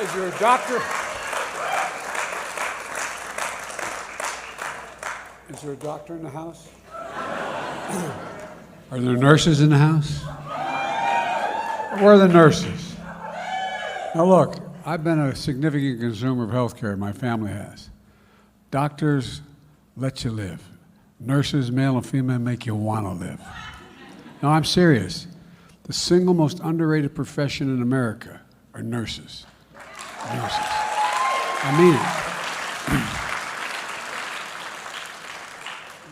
Is there a doctor? Is there a doctor in the house? Are there nurses in the house? Where are the nurses? Now look, I've been a significant consumer of health care, my family has. Doctors let you live. Nurses, male and female, make you want to live. No, I'm serious. The single most underrated profession in America are nurses. Nurses. I mean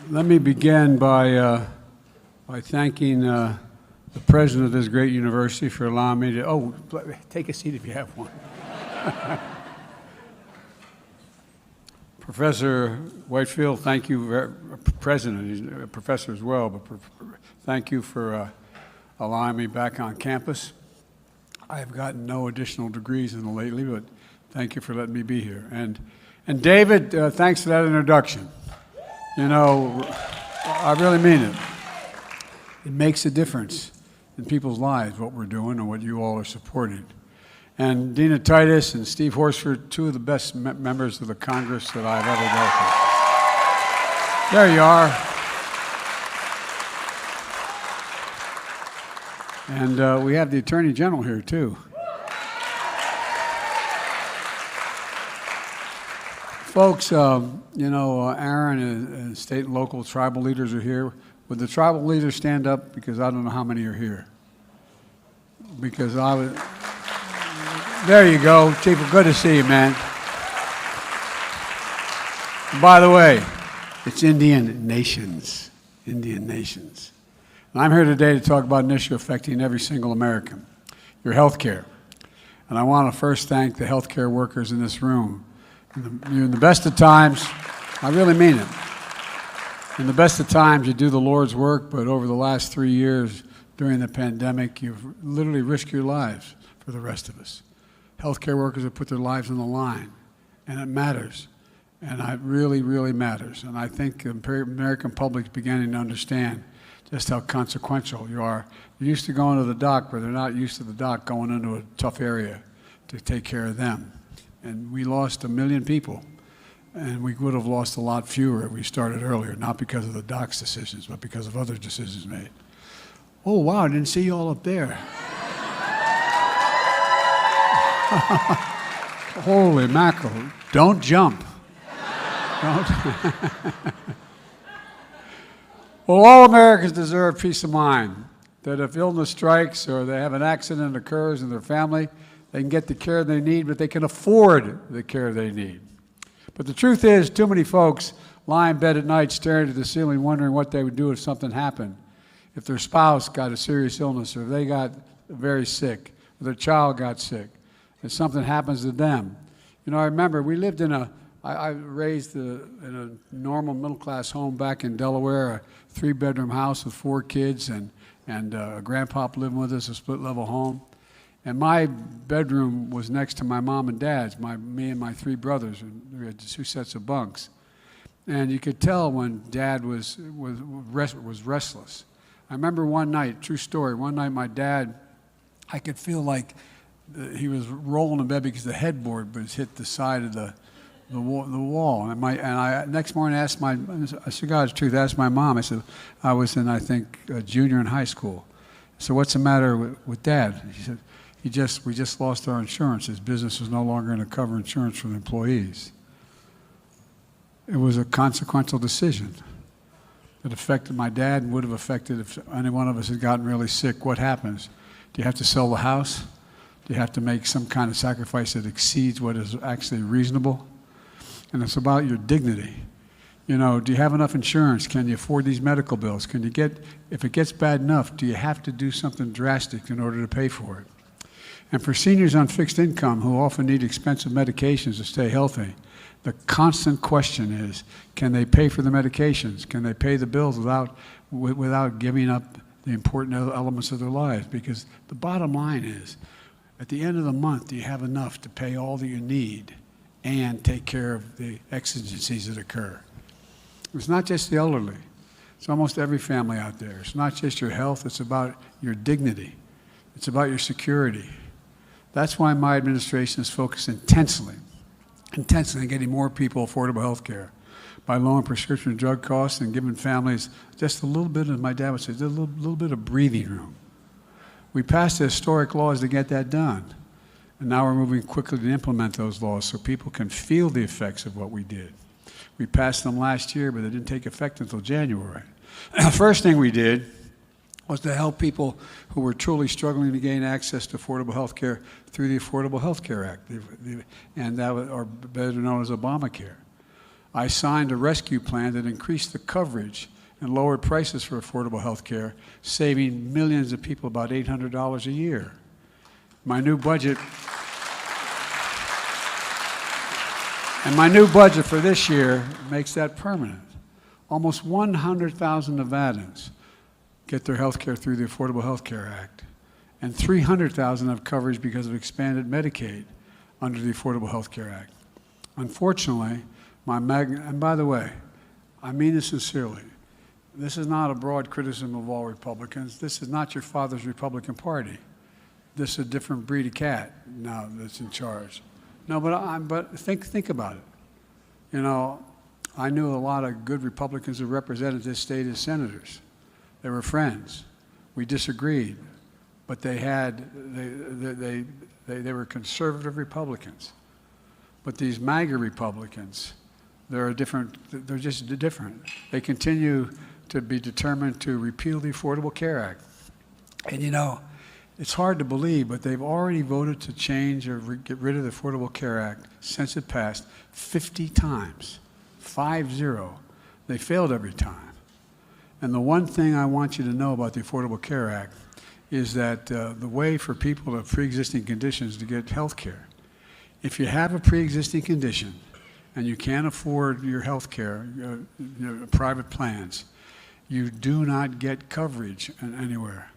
it. Let me begin by thanking the president of this great university for allowing me to, take a seat if you have one. Professor Whitefield, thank you, President, he's a professor as well, but thank you for allowing me back on campus. I have gotten no additional degrees in the lately, but thank you for letting me be here. And David, thanks for that introduction. You know, I really mean it. It makes a difference in people's lives, what we're doing and what you all are supporting. And Dina Titus and Steve Horsford, two of the best members of the Congress that I've ever dealt with. There you are. And we have the Attorney General here, too. Folks, you know, Aaron and state and local tribal leaders are here. Would the tribal leaders stand up? Because I don't know how many are here. Because I was... There you go, Chief. Good to see you, man. By the way, it's Indian nations. Indian nations. And I'm here today to talk about an issue affecting every single American, your health care. And I want to first thank the health care workers in this room. In the best of times, I really mean it. In the best of times, you do the Lord's work, but over the last 3 years during the pandemic, you've literally risked your lives for the rest of us. Healthcare workers have put their lives on the line, and it matters, and it really, really matters. And I think the American public is beginning to understand just how consequential you are. You're used to going to the doc, but they're not used to the doc going into a tough area to take care of them. And we lost 1 million people, and we would have lost a lot fewer if we started earlier, not because of the doc's decisions, but because of other decisions made. Oh, wow, I didn't see you all up there. Holy mackerel. Don't jump. Don't. Well, all Americans deserve peace of mind that if illness strikes or they have an accident that occurs in their family, they can get the care they need, but they can afford the care they need. But the truth is, too many folks lie in bed at night staring at the ceiling wondering what they would do if something happened. If their spouse got a serious illness, or if they got very sick, or their child got sick, if something happens to them. You know, I remember we lived in I raised in a normal middle-class home back in Delaware, a 3-bedroom house with 4 kids, and a grandpop living with us, a split-level home. And my bedroom was next to my mom and dad's, me and my 3 brothers, and we had 2 sets of bunks. And you could tell when Dad was restless. I remember one night, true story, one night my dad, I could feel like he was rolling in bed because the headboard was hit the side of the wall. And I next morning I said, God's truth, I asked my mom. I said, I was in, I think, a junior in high school. So what's the matter with Dad? She said, we just lost our insurance. His business was no longer going to cover insurance for the employees. It was a consequential decision that affected my dad and would have affected if any one of us had gotten really sick. What happens? Do you have to sell the house? Do you have to make some kind of sacrifice that exceeds what is actually reasonable? And it's about your dignity. You know, do you have enough insurance? Can you afford these medical bills? If it gets bad enough, do you have to do something drastic in order to pay for it? And for seniors on fixed income who often need expensive medications to stay healthy, the constant question is, can they pay for the medications? Can they pay the bills without giving up the important elements of their lives? Because the bottom line is, at the end of the month, do you have enough to pay all that you need and take care of the exigencies that occur? It's not just the elderly. It's almost every family out there. It's not just your health. It's about your dignity. It's about your security. That's why my administration is focused intensely on getting more people affordable health care by lowering prescription drug costs and giving families just a little bit, as my dad would say, just a little bit of breathing room. We passed the historic laws to get that done. And now we're moving quickly to implement those laws so people can feel the effects of what we did. We passed them last year, but they didn't take effect until January. The first thing we did was to help people who were truly struggling to gain access to affordable health care through the Affordable Health Care Act, and that was, or better known as Obamacare. I signed a rescue plan that increased the coverage and lowered prices for affordable health care, saving millions of people about $800 a year. My new budget for this year makes that permanent. Almost 100,000 Nevadans get their health care through the Affordable Health Care Act, and 300,000 have coverage because of expanded Medicaid under the Affordable Health Care Act. Unfortunately, and by the way, I mean this sincerely, this is not a broad criticism of all Republicans. This is not your father's Republican Party. This is a different breed of cat now that's in charge. No, but think about it. You know, I knew a lot of good Republicans who represented this state as senators. They were friends. We disagreed, but they were conservative Republicans. But these MAGA Republicans, they're just different. They continue to be determined to repeal the Affordable Care Act. And you know, it's hard to believe, but they've already voted to change or get rid of the Affordable Care Act since it passed 50 times, 5-0. They failed every time. And the one thing I want you to know about the Affordable Care Act is that the way for people with pre-existing conditions to get health care, if you have a pre-existing condition and you can't afford your health care, private plans, you do not get coverage anywhere.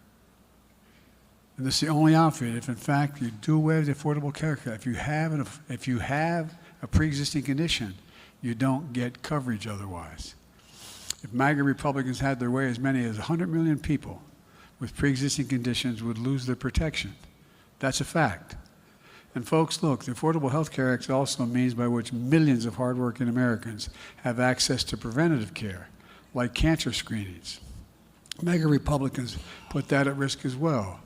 And this is the only outfit. If in fact you do away with the Affordable Care Act, if you have a pre-existing condition, you don't get coverage otherwise. If MAGA Republicans had their way, as many as 100 million people with pre-existing conditions would lose their protection. That's a fact. And folks, look, the Affordable Health Care Act also a means by which millions of hardworking Americans have access to preventative care, like cancer screenings. MAGA Republicans put that at risk as well.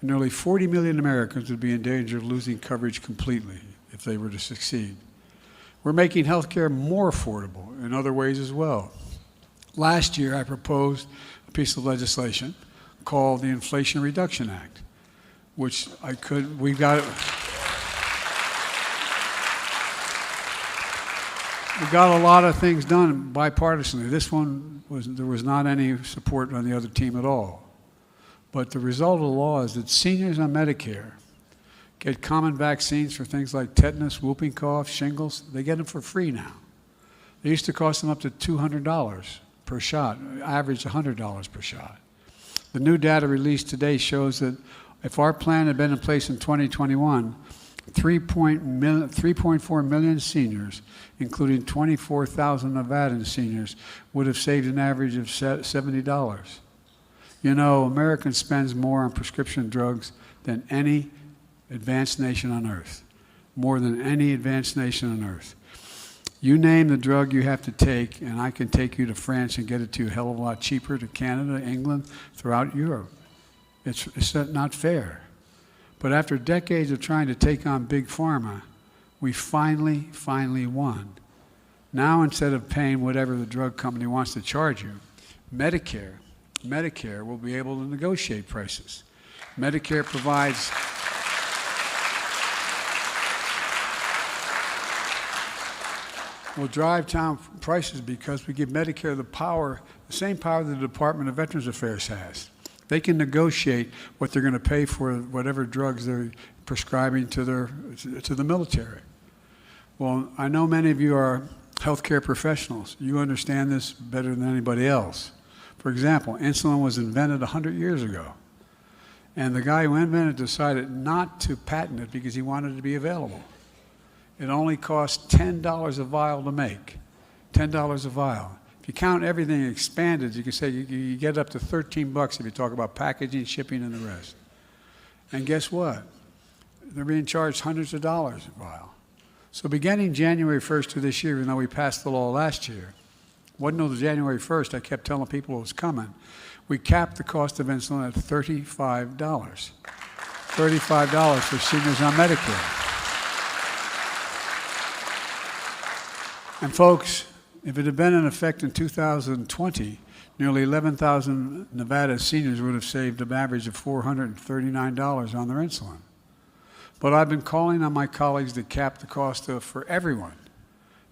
And nearly 40 million Americans would be in danger of losing coverage completely if they were to succeed. We're making health care more affordable in other ways as well. Last year, I proposed a piece of legislation called the Inflation Reduction Act, which we got a lot of things done bipartisanly. This one, there was not any support on the other team at all. But the result of the law is that seniors on Medicare get common vaccines for things like tetanus, whooping cough, shingles. They get them for free now. They used to cost them up to $200 per shot, average $100 per shot. The new data released today shows that if our plan had been in place in 2021, 3.4 million seniors, including 24,000 Nevadan seniors, would have saved an average of $70. You know, America spends more on prescription drugs than any advanced nation on earth, more than any advanced nation on earth. You name the drug you have to take, and I can take you to France and get it to you a hell of a lot cheaper, to Canada, England, throughout Europe. It's not fair. But after decades of trying to take on Big Pharma, we finally won. Now, instead of paying whatever the drug company wants to charge you, Medicare will be able to negotiate prices. Medicare will drive down prices because we give Medicare the same power that the Department of Veterans Affairs has. They can negotiate what they're going to pay for whatever drugs they're prescribing to the military. Well, I know many of you are healthcare professionals. You understand this better than anybody else. For example, insulin was invented 100 years ago. And the guy who invented it decided not to patent it because he wanted it to be available. It only cost $10 a vial to make, $10 a vial. If you count everything expanded, you can say you get up to $13 if you talk about packaging, shipping, and the rest. And guess what? they're being charged hundreds of dollars a vial. So beginning January 1st of this year, even though we passed the law last year, wasn't until January 1st, I kept telling people it was coming, we capped the cost of insulin at $35. $35 for seniors on Medicare. And folks, if it had been in effect in 2020, nearly 11,000 Nevada seniors would have saved an average of $439 on their insulin. But I've been calling on my colleagues to cap the cost for everyone,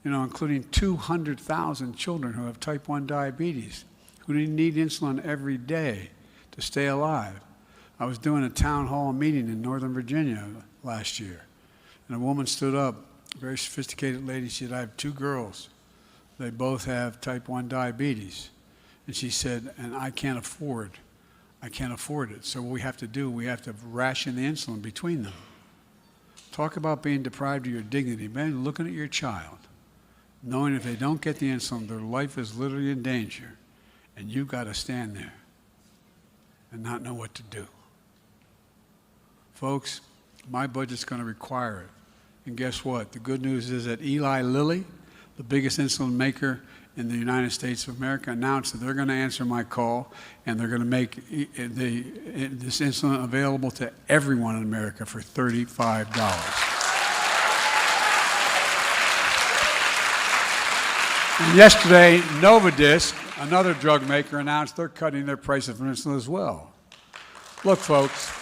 including 200,000 children who have type 1 diabetes, who need insulin every day to stay alive. I was doing a town hall meeting in Northern Virginia last year, and a woman stood up, a very sophisticated lady. She said, I have 2 girls. They both have type 1 diabetes. And she said, and I can't afford it. So what we have to do, we have to ration the insulin between them. Talk about being deprived of your dignity. Man, looking at your child, knowing if they don't get the insulin, their life is literally in danger, and you've got to stand there and not know what to do. Folks, my budget's going to require it. And guess what? The good news is that Eli Lilly, the biggest insulin maker in the United States of America, announced that they're going to answer my call, and they're going to make this insulin available to everyone in America for $35. And yesterday, Novartis, another drug maker, announced they're cutting their prices for insulin as well. Look, folks,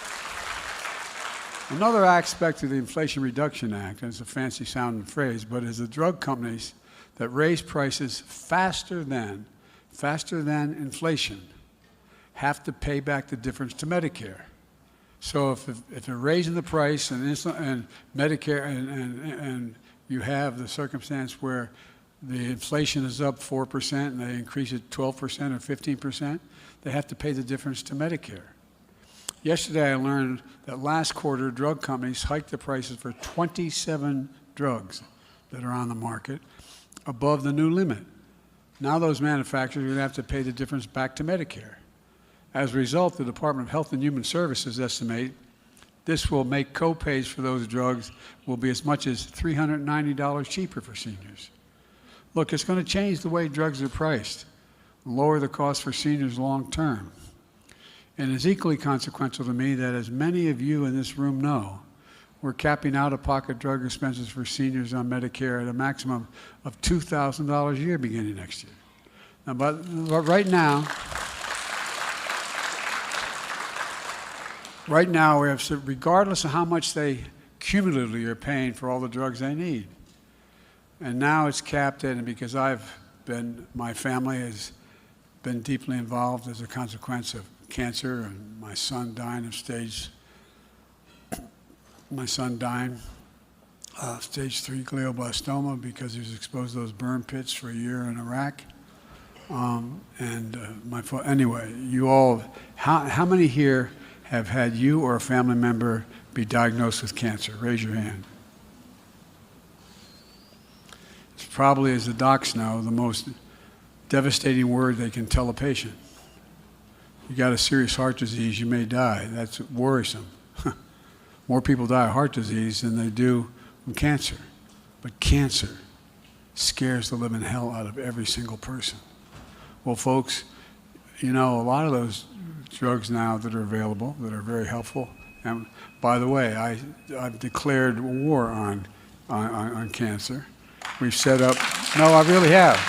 another aspect of the Inflation Reduction Act, and it's a fancy sounding phrase, but is the drug companies that raise prices faster than inflation have to pay back the difference to Medicare. So if they're raising the price and Medicare and you have the circumstance where the inflation is up 4% and they increase it 12% or 15%, they have to pay the difference to Medicare. Yesterday I learned that last quarter drug companies hiked the prices for 27 drugs that are on the market above the new limit. Now those manufacturers are going to have to pay the difference back to Medicare. As a result, the Department of Health and Human Services estimate this will make co-pays for those drugs will be as much as $390 cheaper for seniors. Look, it's going to change the way drugs are priced, lower the cost for seniors long term. And it's equally consequential to me that, as many of you in this room know, we're capping out-of-pocket drug expenses for seniors on Medicare at a maximum of $2,000 a year beginning next year. Now, but right now, we have, regardless of how much they cumulatively are paying for all the drugs they need. And now it's capped at, and because my family has been deeply involved as a consequence of cancer, and my son dying of stage 3 glioblastoma because he was exposed to those burn pits for a year in Iraq. Anyway, you all, how many here have had you or a family member be diagnosed with cancer? Raise your hand. It's probably, as the docs know, the most devastating word they can tell a patient. You got a serious heart disease, you may die. That's worrisome. More people die of heart disease than they do from cancer. But cancer scares the living hell out of every single person. Well, folks, a lot of those drugs now that are available, that are very helpful, and by the way, I've declared war on cancer. We've set up, no, I really have.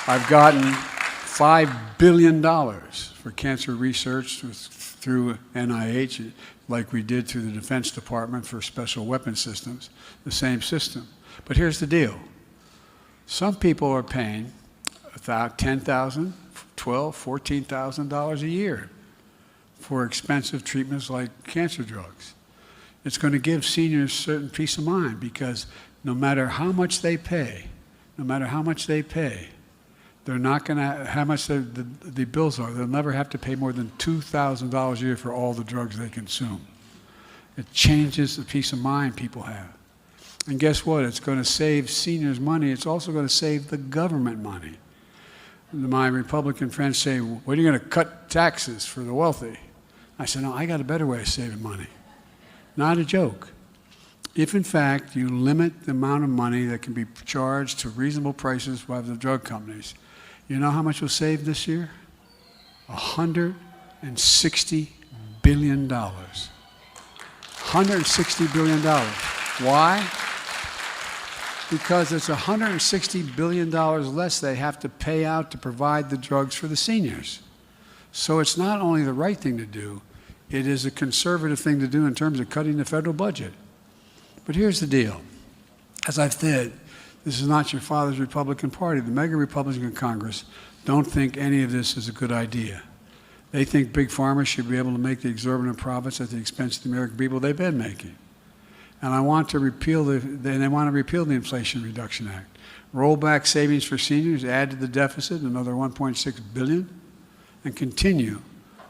I've gotten $5 billion for cancer research through NIH, like we did through the Defense Department for special weapon systems, the same system. But here's the deal. Some people are paying $10,000, $12,000, $14,000 a year for expensive treatments like cancer drugs. It's going to give seniors certain peace of mind, because no matter how much they pay, they're not going to, how much the bills are, they'll never have to pay more than $2,000 a year for all the drugs they consume. It changes the peace of mind people have. And guess what? It's going to save seniors money. It's also going to save the government money. My Republican friends say, what are you going to cut taxes for the wealthy? I said, no, I got a better way of saving money. Not a joke. If, in fact, you limit the amount of money that can be charged to reasonable prices by the drug companies, you know how much we'll save this year? $160 billion. $160 billion. Why? Because it's $160 billion less they have to pay out to provide the drugs for the seniors. So it's not only the right thing to do, it is a conservative thing to do in terms of cutting the federal budget. But here's the deal. As I've said, this is not your father's Republican Party. The mega Republicans in Congress don't think any of this is a good idea. They think big pharma should be able to make the exorbitant profits at the expense of the American people they've been making. And they want to repeal the Inflation Reduction Act. Roll back savings for seniors, add to the deficit another $1.6 billion, and continue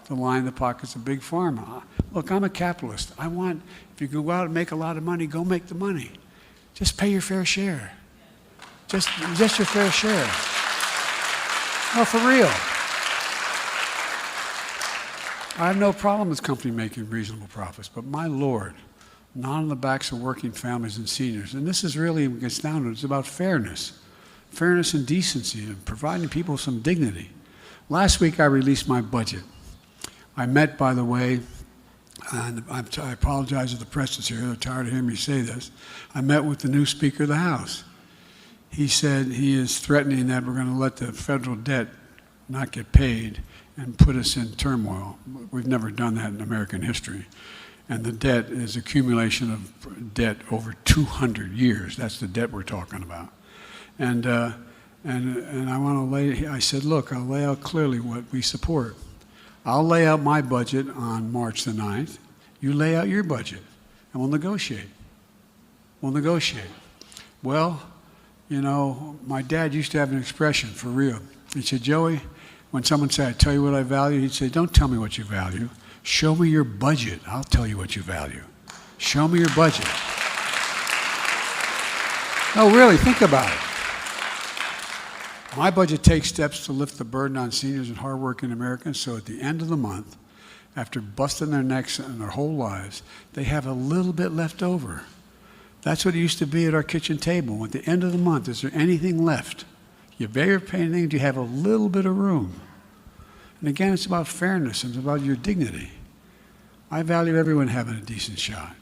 to line the pockets of big pharma. Look, I'm a capitalist. I want, if you go out and make a lot of money, go make the money. Just pay your fair share. Just your fair share. No, for real. I have no problem with company making reasonable profits, but my Lord, not on the backs of working families and seniors. And this is really, what gets down to it, it's about fairness. Fairness and decency and providing people some dignity. Last week I released my budget. I met, by the way, and I apologize to the press that's here, they're tired of hearing me say this. I met with the new Speaker of the House. He said he is threatening that we're going to let the federal debt not get paid and put us in turmoil. We've never done that in American history. And the debt is accumulation of debt over 200 years. That's the debt we're talking about. And I want to I said, look, I'll lay out clearly what we support. I'll lay out my budget on March the 9th. You lay out your budget, and we'll negotiate. We'll negotiate. Well, you know, my dad used to have an expression, for real. He said, Joey, when someone said, I tell you what I value, he'd say, don't tell me what you value. Show me your budget. I'll tell you what you value. Show me your budget. No, really, think about it. My budget takes steps to lift the burden on seniors and hardworking Americans so at the end of the month, after busting their necks and their whole lives, they have a little bit left over. That's what it used to be at our kitchen table. At the end of the month, is there anything left? You better pay anything, do you have a little bit of room? And again, it's about fairness, it's about your dignity. I value everyone having a decent shot.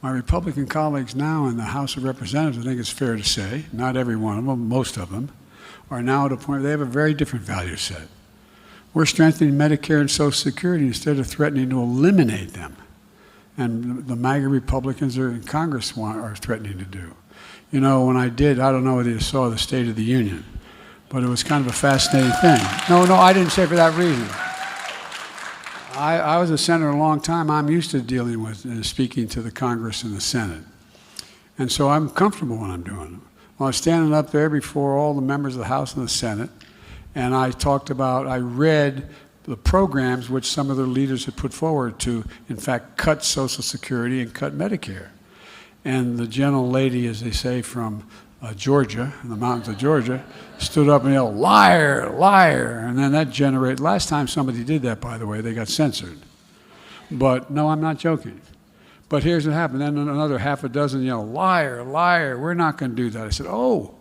My Republican colleagues now in the House of Representatives, I think it's fair to say, not every one of them, most of them, are now at a point where they have a very different value set. We're strengthening Medicare and Social Security instead of threatening to eliminate them. And the MAGA Republicans in Congress are threatening to do. You know, when I don't know whether you saw the State of the Union, but it was kind of a fascinating thing. No, I didn't say for that reason. I was a senator a long time. I'm used to dealing with and speaking to the Congress and the Senate. And so I'm comfortable when I'm doing it. Well, I was standing up there before all the members of the House and the Senate, and I read the programs which some of their leaders had put forward to, in fact, cut Social Security and cut Medicare. And the gentle lady, as they say, from Georgia, in the mountains of Georgia, stood up and yelled, liar, liar. And then that generated, last time somebody did that, by the way, they got censored. But no, I'm not joking. But here's what happened. Then another half a dozen yelled, liar, liar, we're not going to do that. I said, oh,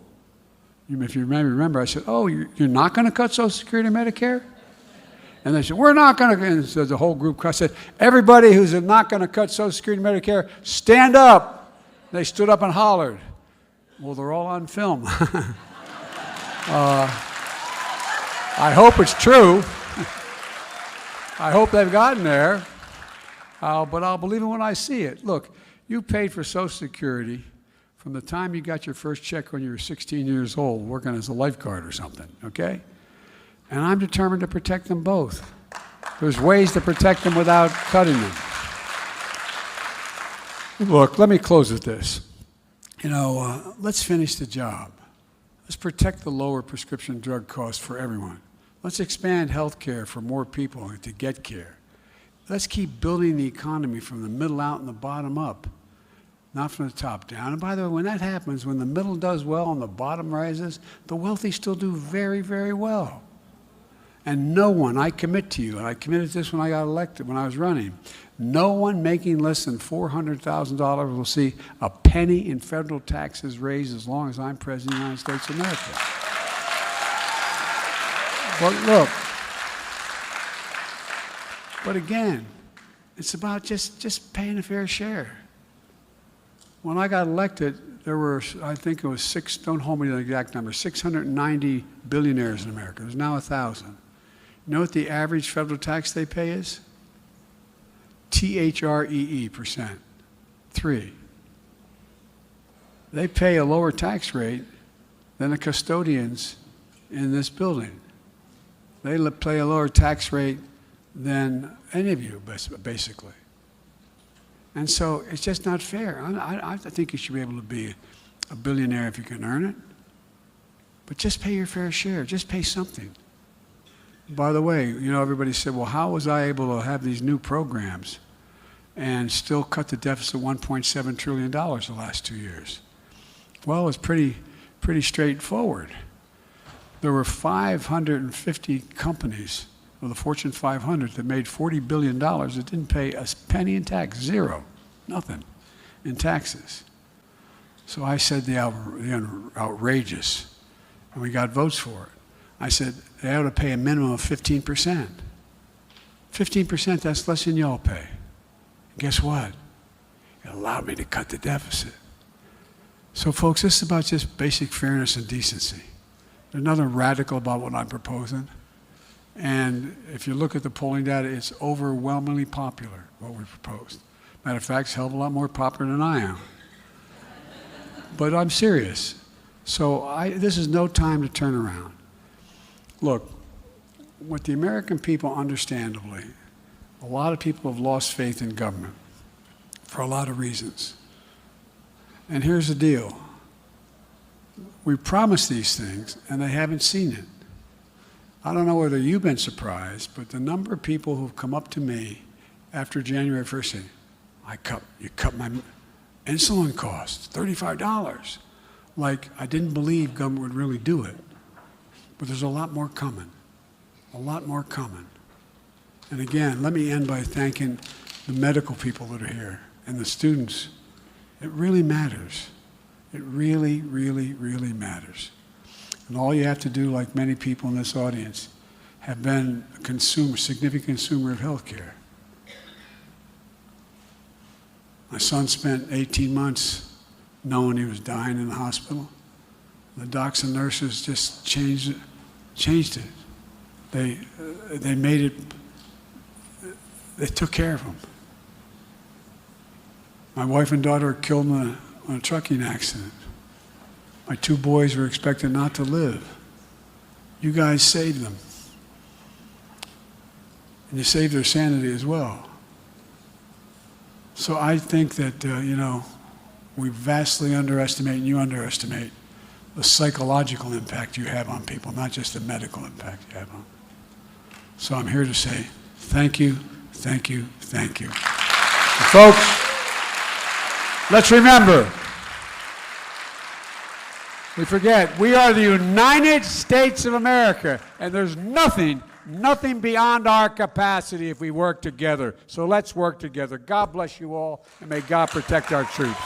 if you remember, I said, oh, you're not going to cut Social Security and Medicare? And they said, we're not going to. And so the whole group said, everybody who's not going to cut Social Security and Medicare, stand up. They stood up and hollered. Well, they're all on film. I hope it's true. I hope they've gotten there. But I'll believe it when I see it. Look, you paid for Social Security from the time you got your first check when you were 16 years old, working as a lifeguard or something, okay? And I'm determined to protect them both. There's ways to protect them without cutting them. Look, let me close with this. You know, let's finish the job. Let's protect the lower prescription drug costs for everyone. Let's expand health care for more people to get care. Let's keep building the economy from the middle out and the bottom up, not from the top down. And by the way, when that happens, when the middle does well and the bottom rises, the wealthy still do very, very well. And no one, I commit to you, and I committed this when I got elected, when I was running, no one making less than $400,000 will see a penny in federal taxes raised as long as I'm President of the United States of America. But look, but again, it's about just paying a fair share. When I got elected, there were, I think it was don't hold me to the exact number, 690 billionaires in America. There's now 1,000. You know what the average federal tax they pay is? THREE%, 3. They pay a lower tax rate than the custodians in this building. They pay a lower tax rate than any of you, basically. And so it's just not fair. I think you should be able to be a billionaire if you can earn it. But just pay your fair share. Just pay something. By the way, you know, everybody said, well, how was I able to have these new programs and still cut the deficit $1.7 trillion the last 2 years? Well, it's pretty straightforward. There were 550 companies of the Fortune 500 that made $40 billion that didn't pay a penny in tax, zero, nothing in taxes. So I said the outrageous, and we got votes for it. I said they ought to pay a minimum of 15%. 15%, that's less than y'all pay. And guess what? It allowed me to cut the deficit. So folks, this is about just basic fairness and decency. There's nothing radical about what I'm proposing. And if you look at the polling data, it's overwhelmingly popular, what we proposed. Matter of fact, it's a hell of a lot more popular than I am. But I'm serious. So this is no time to turn around. Look, what the American people, understandably, a lot of people have lost faith in government for a lot of reasons. And here's the deal. We promised these things, and they haven't seen it. I don't know whether you've been surprised, but the number of people who've come up to me after January 1st saying, you cut my insulin costs, $35. Like, I didn't believe government would really do it. But there's a lot more coming, a lot more coming. And again, let me end by thanking the medical people that are here and the students. It really matters. It really, really, really matters. And all you have to do, like many people in this audience, have been a significant consumer of health care. My son spent 18 months knowing he was dying in the hospital. The docs and nurses just changed it. They made it, they took care of him. My wife and daughter were killed in a trucking accident. My 2 boys were expected not to live. You guys saved them. And you saved their sanity as well. So I think that, you know, we vastly underestimate, and you underestimate, the psychological impact you have on people, not just the medical impact you have on them. So I'm here to say thank you, thank you, thank you. And folks, let's remember, we forget, we are the United States of America, and there's nothing beyond our capacity if we work together. So let's work together. God bless you all, and may God protect our troops.